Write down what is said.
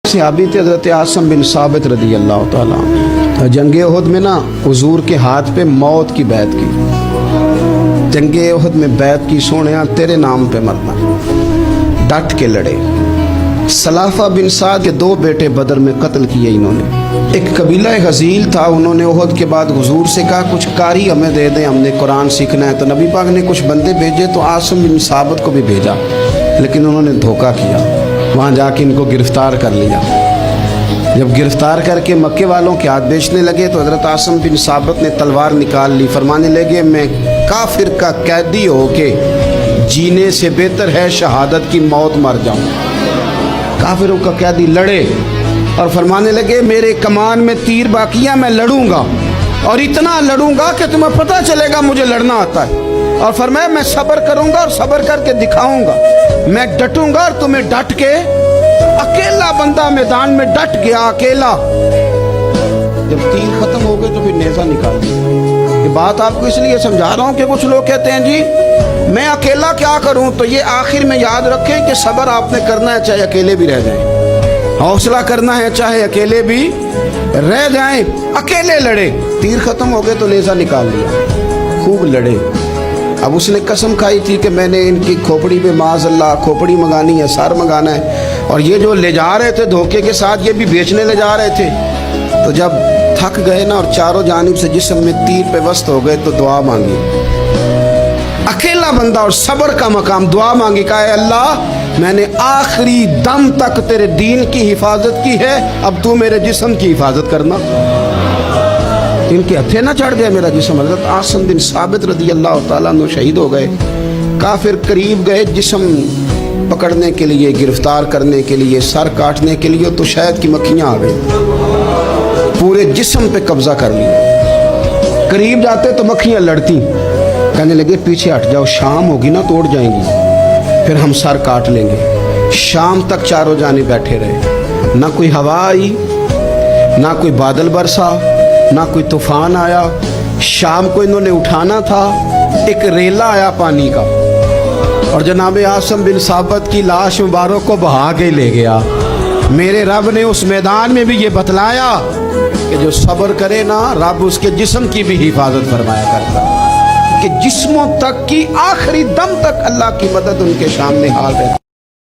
सहाबी थे हज़रत आसिम बिन साबित रज़ी अल्लाह ताला। जंगे उहद में ना हुजूर के हाथ पे मौत की बैत की। जंगे उहद में बैत की, सोने तेरे नाम पे मरना, डट के लड़े। सलाफा बिन साद के दो बेटे बदर में कत्ल किए इन्होंने। एक कबीला गजील था, उन्होंने उहद के बाद हुजूर से कहा कुछ कारी हमें दे दें, हमने कुरान सीखना है। तो नबी पाक ने कुछ बंदे भेजे, तो आसिम बिन साबित को भी भेजा, लेकिन उन्होंने धोखा किया। वहाँ जाके इनको गिरफ्तार कर लिया। जब गिरफ्तार करके मक्के वालों के हाथ बेचने लगे तो हज़रत आसिम बिन साबित ने तलवार निकाल ली। फरमाने लगे मैं काफिर का कैदी होके जीने से बेहतर है शहादत की मौत मर जाऊं। काफिरों का कैदी लड़े और फरमाने लगे मेरे कमान में तीर बाकी है, मैं लड़ूंगा और इतना लड़ूंगा कि तुम्हें पता चलेगा मुझे लड़ना आता है। और फरमाया मैं सब्र करूंगा और सब्र करके दिखाऊंगा, मैं डटूंगा और तुम्हें डट के। अकेला बंदा मैदान में डट गया, अकेला। जब तीर खत्म हो गए तो फिर नेजा निकाल दिया। ये बात आपको इसलिए समझा रहा हूं कि कुछ लोग कहते हैं जी मैं अकेला क्या करूं। तो ये आखिर में याद रखें कि सब्र आपने करना है चाहे अकेले भी रह जाएं, हौसला करना है चाहे अकेले भी रह जाएं। अकेले लड़े, तीर खत्म हो गए तो नेजा निकाल लिया, खूब लड़े। अब उसने कसम खाई थी कि मैंने इनकी खोपड़ी पे माज़अल्लाह खोपड़ी मंगानी है, सर मंगाना है। और ये जो ले जा रहे थे धोखे के साथ, ये भी बेचने ले जा रहे थे। तो जब थक गए ना और चारों जानिब से जिस्म में तीर पे वस्त हो गए तो दुआ मांगी। अकेला बंदा और सब्र का मकाम, दुआ मांगी, कहा अल्लाह मैंने आखिरी दम तक तेरे दीन की हिफाजत की है, अब तू मेरे जिस्म की हिफाजत करना। इनके हथे ना चढ़ गया मेरा जिस्म। हज़रत आसिम बिन साबित रज़ी अल्लाह ताला अन्हु शहीद हो गए। काफिर करीब गए जिस्म पकड़ने के लिए, गिरफ्तार करने के लिए, सर काटने के लिए, तो शहद की मक्खियाँ आ गई, पूरे जिस्म पे कब्जा कर लिया। करीब जाते तो मक्खियाँ लड़ती, कहने लगे पीछे हट जाओ, शाम होगी ना तोड़ जाएंगी, फिर हम सर काट लेंगे। शाम तक चारों जाने बैठे रहे, ना कोई हवा आई, ना कोई बादल बरसा, ना कोई तूफान आया। शाम को इन्होंने उठाना था, एक रेला आया पानी का और जनाब आसिम बिन साबित की लाश मुबारक को बहा के ले गया। मेरे रब ने उस मैदान में भी ये बतलाया कि जो सब्र करे ना, रब उसके जिस्म की भी हिफाजत फरमाया करता, कि जिस्मों तक की आखिरी दम तक अल्लाह की मदद उनके सामने हाल है।